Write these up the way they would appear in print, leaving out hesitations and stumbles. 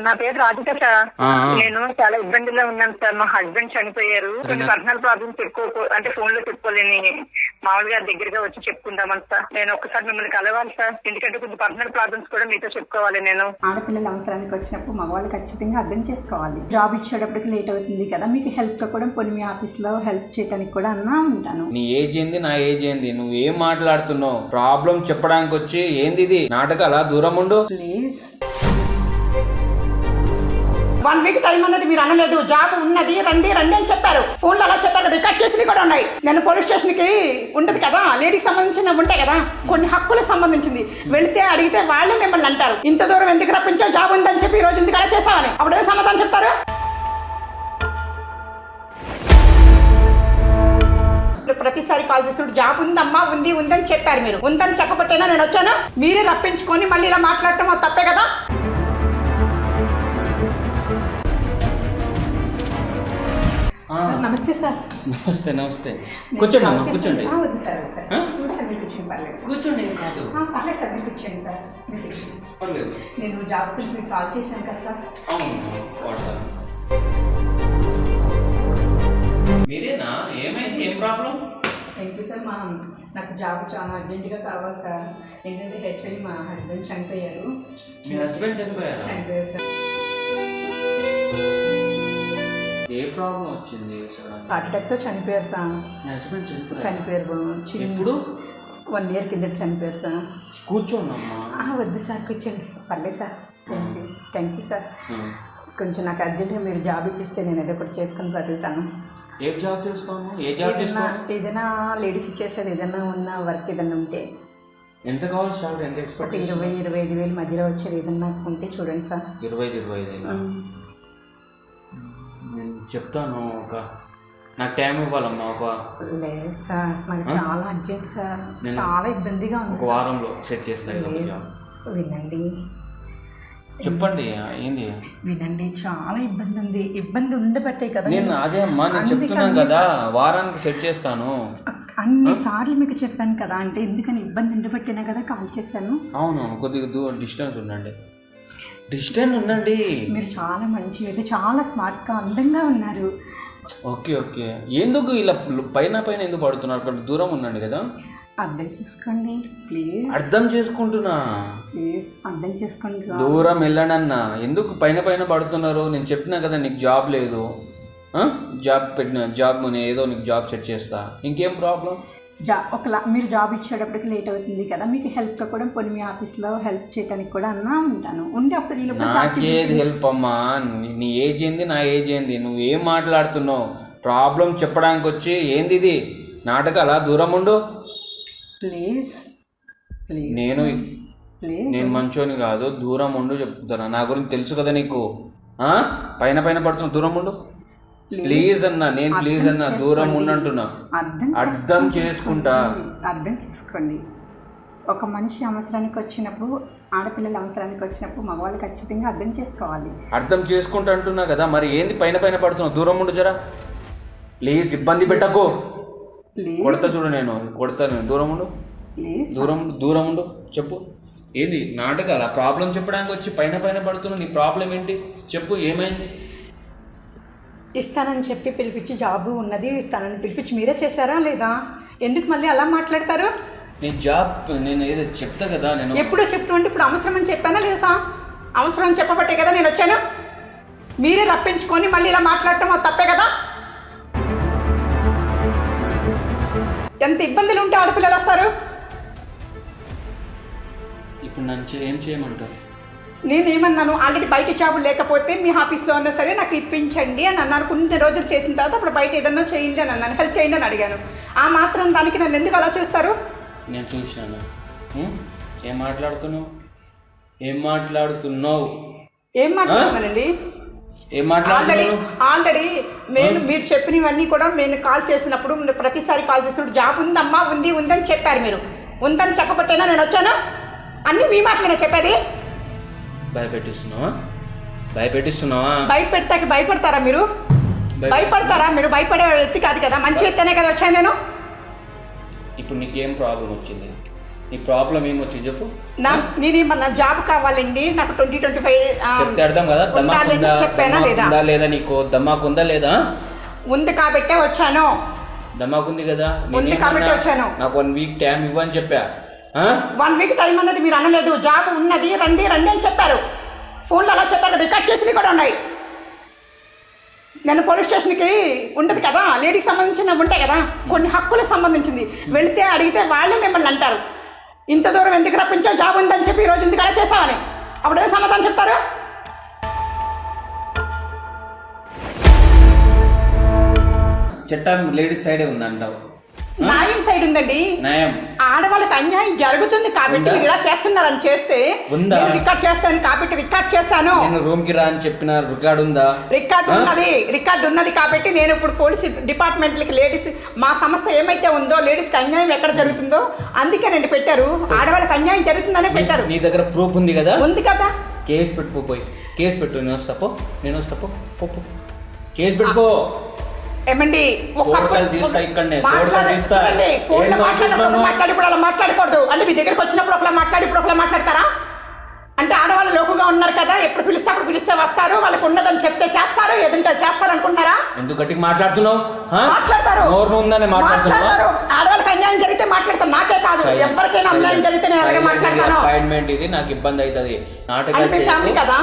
నా పేరు రాధిక సార్. నేను చాలా ఇబ్బందిలో ఉన్నాను సార్. మా హస్బెండ్ చనిపోయారు. కొన్ని పర్సనల్ ప్రాబ్లమ్స్ అంటే ఫోన్ లో చెప్పుకోలేని, మామూలుగా దగ్గరగా వచ్చి చెప్పుకుందామని సార్. నేను ఒక్కసారి మిమ్మల్ని కలవాలి సార్. ఎందుకంటే కొన్ని పర్సనల్ ప్రాబ్లమ్స్ కూడా మీతో చెప్పుకోవాలి. నేను ఆడపిల్లల అవసరానికి వచ్చినప్పుడు మగవాళ్ళు ఖచ్చితంగా అర్థం చేసుకోవాలి. జాబ్ ఇచ్చేటప్పటికి లేట్ అవుతుంది కదా, మీకు హెల్ప్ తో కూడా కొన్ని మీ ఆఫీస్ లో హెల్ప్ చేయడానికి కూడా అన్నా ఉంటాను. నీ ఏజ్ ఏంది, నా ఏజ్ ఏంది, నువ్వు ఏం మాట్లాడుతున్నావు? ప్రాబ్లం చెప్పడానికి వచ్చి ఏంది ఇది నాటకాల? దూరం ఉండు ప్లీజ్. 1 వీక్ టైం అన్నది మీరు అనలేదు. జాబ్ ఉన్నది, రండి రండి అని చెప్పారు. ఫోన్లో అలా చెప్పారు. రికార్డ్ చేసినవి కూడా ఉన్నాయి. నేను పోలీస్ స్టేషన్కి ఉండదు కదా, లేడీకి సంబంధించిన ఉంటాయి కదా, కొన్ని హక్కులకు సంబంధించింది. వెళితే అడిగితే వాళ్ళే మిమ్మల్ని అంటారు, ఇంత దూరం ఎందుకు రప్పించావు, జాబ్ ఉందని చెప్పి ఈ రోజు ఎందుకు అలా చేసావని. అప్పుడే సమాధానం చెప్తారు. ప్రతిసారి కాల్ చేసినప్పుడు జాబ్ ఉందమ్మా, ఉంది ఉందని చెప్పారు. మీరు ఉందని చెప్పబట్టేనా నేను వచ్చాను. మీరే రప్పించుకొని మళ్ళీ ఇలా మాట్లాడటం అది తప్పే కదా. నమస్తే సార్. నమస్తే నమస్తే. కూర్చోండి అమ్మా, కూర్చోండి. వద్దు సార్, సార్ కూర్చోండి, పర్లేదు. కూర్చోండి, ఏం కాదు. పర్లేదు సార్, మీరు కూర్చోండి సార్. పర్లేదు. నేను జాబ్ గురించి మీకు కాల్ చేశాను కదా సార్. అవును, మీరేనా? ఏమైంది, ఏం ప్రాబ్లం? Thank you sir. నాకు జాబ్ చాలా అర్జెంటుగా కావాలి సార్. ఏంటంటే హెచ్ఐ మా హస్బెండ్ చనిపోయారు. మీ హస్బెండ్ చనిపోయారు సార్. ఏ ప్రాబ్లం వచ్చింది? హార్ట్ అటాక్తో చనిపోయారు సార్. మీ హస్బెండ్ చనిపోయారు. ఇప్పుడు 1 year కిందట చనిపోయారు సార్. కూర్చోండమ్మా. వద్దు సార్, కూర్చోండి, పర్లేదు సార్. Thank you sir. కొంచెం నాకు అర్జెంటుగా మీరు జాబ్ ఇప్పిస్తే నేను ఏదో ఒకటి చేసుకొని బతుకుతాను. ఏ జాబ్ చేస్తాను? ఏ జాబ్ చేస్తాను? ఏదైనా లేడీస్ ఇచ్చేసేది, ఏదైనా ఉన్న వర్క్ ఏదైనా ఉంటే. ఎంత కావాలి సార్? ఎంత ఎక్స్పెక్ట్? 20-25 వేలు మధ్యలో వచ్చేది ఏదన్నా ఉంటే చూడండి సార్. 25,000 నేను చెప్తాను. నాకు టైం ఇవ్వాలమ్మా. లేదు సార్, నాకు చాలా అర్జెంట్ సార్. చాలా ఇబ్బందిగా ఉంది. 1 వారంలో సెట్ చేస్తాను. వినండి, చెప్పండి ఏంది? వినండి, చాలా ఇబ్బంది ఉంది. ఇబ్బంది ఉండబట్టే కదా నేను అదే అమ్మా నేను చెప్తున్నాను కదా, వారానికి సెట్ చేస్తాను. అన్నిసార్లు మీకు చెప్పాను కదా, అంటే ఎందుకని ఇబ్బంది ఉండబట్టేనా కదా కాల్ చేశాను. అవును, కొద్దిగా డిస్టెన్స్ ఉండండి. మీరు చాలా మంచిది, చాలా స్మార్ట్గా అందంగా ఉన్నారు. Okay okay. ఎందుకు ఇలా పైన ఎందుకు పడుతున్నారు? అక్కడ దూరం ఉండండి కదా. అర్థం చేసుకోండి ప్లీజ్. అర్థం చేసుకుంటున్నా, ప్లీజ్ అర్థం చేసుకోండి. దూరం వెళ్ళండి అన్న. ఎందుకు పైన పడుతున్నారు? నేను చెప్పినా కదా నీకు జాబ్ లేదు. జాబ్ పెట్టిన జాబ్ ఏదో నీకు జాబ్ సెట్ చేస్తా. ఇంకేం ప్రాబ్లం? మీరు జాబ్ ఇచ్చేటప్పటికి లేట్ అవుతుంది కదా, మీకు హెల్ప్ తో కూడా కొన్ని మీ ఆఫీస్లో హెల్ప్ చేయడానికి కూడా అన్నా ఉంటాను. ఉంటే అప్పుడు నాకేది హెల్ప్ అమ్మా? నీ ఏజ్ ఏంది, నా ఏజ్ ఏంది, నువ్వు ఏం మాట్లాడుతున్నావు? ప్రాబ్లం చెప్పడానికి వచ్చి ఏంది ఇది నాటకాల? దూరం ఉండు ప్లీజ్. నేను మంచోని కాదు, దూరం ఉండు చెప్తున్నా. నా గురించి తెలుసు కదా నీకు. పైన పడుతున్నా, దూరం ఉండు ప్లీజ్ అన్నా. నేను ప్లీజ్ అన్నా, దూరం ఉండంటున్నా. అర్థం చేసుకుంటా. అర్థం చేసుకోండి. ఒక మనిషి అవసరానికి వచ్చినప్పుడు, ఆడపిల్లల అవసరానికి వచ్చినప్పుడు మగవాళ్ళు ఖచ్చితంగా అర్థం చేసుకోవాలి. అర్థం చేసుకుంటా అంటున్నా కదా, మరి ఏంది పైన పడుతున్నావు? దూరం ఉండు జరా ప్లీజ్. ఇబ్బంది పెట్టకు. కొడతా చూడు, నేను కొడతాను. దూరం ఉండు ప్లీజ్. దూరం ఉండు. చెప్పు ఏంది నాటకాల? ప్రాబ్లం చెప్పడానికి వచ్చి పైన పడుతున్నావు. నీ ప్రాబ్లం ఏంటి చెప్పు, ఏమైంది? ఇస్తానని చెప్పి పిలిపించి, జాబ్ ఉన్నది ఇస్తానని పిలిపించి మీరే చేశారా లేదా? ఎందుకు మళ్ళీ అలా మాట్లాడతారు? నేను ఏదో చెప్తా కదా. నేను ఎప్పుడో చెప్తుంటే ఇప్పుడు అవసరం అని చెప్పానా లేదా? అవసరం అని చెప్పబట్టే కదా నేను వచ్చాను. మీరే రప్పించుకొని మళ్ళీ ఇలా మాట్లాడటం అది తప్పే కదా. ఎంత ఇబ్బందులు ఉంటే ఆడపిల్లలు వస్తారు. ఇప్పుడు నన్ను ఏం చేయమంటారు? నేనేమన్నాను? ఆల్రెడీ బయట జాబ్ లేకపోతే మీ ఆఫీస్లో ఉన్నా సరే నాకు ఇప్పించండి అని అన్నాను. కొన్ని రోజులు చేసిన తర్వాత అప్పుడు బయట ఏదన్నా చేయండి అని అన్నాను. హెల్ప్ చేయండి అని అడిగాను. ఆ మాత్రం దానికి నన్ను ఎందుకు అలా చేస్తారు? నేను చూసినాను. ఏం మాట్లాడుతున్నావు? ఆల్రెడీ మీరు చెప్పినవన్నీ కూడా నేను కాల్ చేసినప్పుడు, ప్రతిసారి కాల్ చేసినప్పుడు జాబ్ ఉందమ్మా, ఉంది ఉందని చెప్పారు. మీరు ఉందని చెప్పబట్టేనా నేను వచ్చాను. అన్నీ మీ మాటలేనా చెప్పేది? భయపెట్టిస్తున్నావా? భయపడతారా మీరు? మీరు భయపడే వ్యక్తి కాదు కదా, మంచి వ్యక్తినే కదా వచ్చాను నేను. ఇప్పుడు నీకేం ప్రాబ్లం వచ్చింది? నీ ప్రాబ్లం ఏమొచ్చి చెప్పు. నేనేమన్నా జాబ్ కావాలండి నాకు 2025 చెప్తే అర్థం కదా. ఉండాలని చెప్పానా లేదా? లేదా నీకు దమ్మాకు ఉందా లేదా? ఉంది కాబట్టే వచ్చాను. దమ్మాకు ఉంది కదా. ఉంది కాబట్టి వచ్చాను. నాకు 1 వీక్ టైం ఇవ్వని చెప్పా. 1 వీక్ టైం అన్నది మీరు అనలేదు. జాబ్ ఉన్నది రండి అని చెప్పారు. ఫోన్లో అలా చెప్పారు, రికార్డ్ చేసినవి కూడా ఉన్నాయి. నేను పోలీస్ స్టేషన్కి ఉండదు కదా, లేడీకి సంబంధించిన ఉంటాయి కదా, కొన్ని హక్కులకు సంబంధించింది. వెళితే అడిగితే వాళ్ళే మిమ్మల్ని అంటారు, ఇంత దూరం ఎందుకు రప్పించావు, జాబ్ ఉందని చెప్పి ఈరోజు ఎందుకు అలా చేసావని. అప్పుడే సమాధానం చెప్తారు. చట్టం లేడీస్ సైడే ఉందంటావు. న్యాయం సైడ్ ఉందండి. న్యాయం ఆడవాళ్ళకి అన్యాయం జరుగుతుంది కాబట్టి మీరు ఇలా చేస్తున్నారని చేస్తే రికార్డ్ చేస్తాను కాబట్టి రికార్డ్ చేశాను. నేను రూమ్ కి రా అని చెప్పిన రికార్డ్ ఉందా? రికార్డ్ ఉన్నది కాబట్టి నేను ఇప్పుడు పోలీస్ డిపార్ట్మెంట్లకి లేడీస్ మా సంస్థ ఏమైతే ఉందో లేడీస్కి అన్యాయం ఎక్కడ జరుగుతుందో అందుకే నేను పెట్టారు. ఆడవాళ్ళకి అన్యాయం జరుగుతుందనే పెట్టారు. నీ దగ్గర ప్రూఫ్ ఉంది కదా? ఉంది కదా. కేసు పెట్టుకోపోయి కేసు పెట్టు. నేను వస్తా పో కేసు పెట్టుకో. ఏమండి ఇప్పుడు అలా మాట్లాడకూడదు అంటే మీ దగ్గరకు వచ్చినప్పుడు ఒకలా మాట్లాడి ఇప్పుడు ఒకలా మాట్లాడతారా? అంటే ఆడవాళ్ళు లోకుగా ఉన్నారు కదా, ఎప్పుడు పిలిస్తే అప్పుడు పిలిస్తే వస్తారు, వాళ్ళకు ఉన్నదని చెప్తే చేస్తారు, ఏదంటే చేస్తారు అనుకుంటారా? ఎందుకు గట్టిగా మాట్లాడుతున్నావు? మాట్లాడతారు. ఆడవాళ్ళకి అన్యాయం జరిగితే మాట్లాడతారు, నాకే కాదు ఎవరికైనా అన్యాయం జరిగితే నేను అలాగే మాట్లాడతాను. అపాయింట్మెంట్ ఇది నాకు ఇబ్బంది అవుతుంది. మీ ఫ్యామిలీ కదా,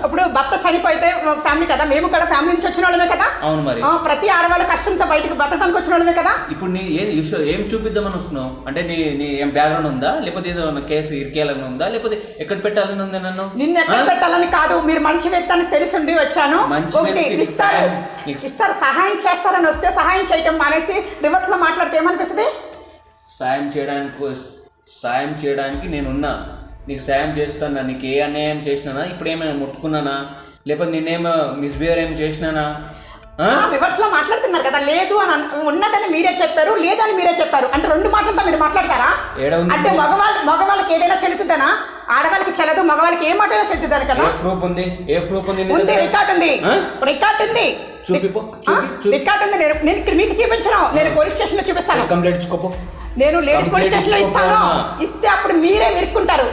ఇప్పుడు భర్త చనిపోతే ఫ్యామిలీ కదా, మేము కూడా ఫ్యామిలీ నుంచి వచ్చిన వాళ్ళమే కదా. అవును మరి ప్రతి ఆడవాళ్ళ కష్టంతో బయటకు బతకడానికి వచ్చిన వాళ్ళమే కదా. ఇప్పుడు నీ ఏం చూపిద్దామని వస్తున్నావు? అంటే నీ ఏం బ్యాక్గ్రౌండ్ ఉందా, లేకపోతే ఏదో కేసు ఇరికేయాలని ఉందా, లేకపోతే ఎక్కడ పెట్టాలని ఉందా? నన్ను నిన్ను ఎక్కడ పెట్టాలని కాదు, మీరు మంచి వ్యక్తి అని తెలిసి ఉండి వచ్చాను. ఇస్తారు సహాయం చేస్తారని వస్తే సహాయం చేయటం మానేసి రివర్స్ లో మాట్లాడితే ఏమనిపిస్తుంది? సాయం చేయడానికి నేనున్నా, నీకు సాయం చేస్తానా? నీకు ఏ అన్యాయం చేసినానా? ఇప్పుడు ఏమైనా ముట్టుకున్నానా? లేకపోతే నేనేమో మిస్బిహేవ్ ఏం చేసినానా? రివర్స్ లో మాట్లాడుతున్నారు కదా. లేదు అని ఉన్నదని మీరే చెప్పారు, లేదు అని మీరే చెప్పారు. అంటే 2 మాటలతో మీరు మాట్లాడతారా? అంటే మగవాళ్ళకి ఏదైనా చెల్లుతుందనా? ఆడవాళ్ళకి చెల్లదు, మగవాళ్ళకి ఏ మాటైనా చెల్లుతుందని కదా. ఏ ప్రూఫ్ ఉంది? రికార్డ్ ఉంది. రికార్డ్ ఉంది. నేను ఇక్కడ మీకు చూపించను, నేను పోలీస్ స్టేషన్ లో చూపిస్తాను. కంప్లైంట్ ఇచ్చుకోపో. నేను లేడీస్ పోలీస్ స్టేషన్ లో ఇస్తాను. ఇస్తే అప్పుడు మీరే ఇరుక్కుంటారు.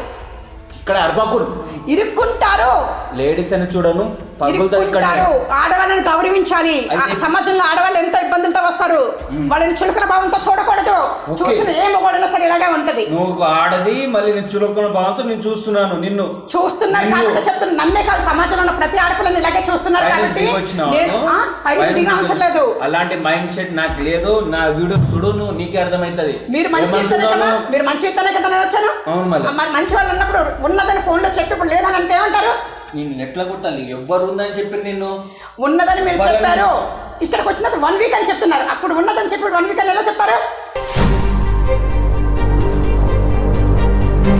ఇక్కడ అర్బాకులు ఇరుక్కుంటారు. లేడీస్ అని చూడను, ఆడవాళ్ళని గౌరవించాలి. సమాజంలో ఆడవాళ్ళు ఎంత ఇబ్బందులతో వస్తారు, వాళ్ళని చులకన భావంతో చూడకూడదు. చూసిన ఏ మగవాడైనా సరే ఇలాగే ఉంటది. నువ్వు ఆడది, మళ్ళీ నేను చులకన భావంతో నేను చూస్తున్నాను కాబట్టి చెప్తున్నా. నన్నే కాదు, సమాజంలో ఉన్న ప్రతి ఆడపిల్లని ఇలాగే చూస్తున్నారు కాబట్టి అవసరం లేదు. అలాంటి మైండ్ సెట్ నాకు లేదు. నా వీడియో చూడు, నీకే అర్థమవుతుంది. మీరు మంచి వ్యక్తనే కదా నేను వచ్చాను. మంచి వాళ్ళు ఉన్నప్పుడు ఉన్నదని ఫోన్ లో చెప్పి ఇప్పుడు లేదని అంటే ఏమంటారు? నేను ఎట్లా కొట్టాలి? ఎవ్వరు ఉందని చెప్పి నిన్ను ఉన్నదని మీరు చెప్పారు. ఇక్కడికి వచ్చినది 1 వీక్ అని చెప్తున్నారు. అప్పుడు ఉన్నదని చెప్పి 1 వీక్ అని ఎలా చెప్తారు?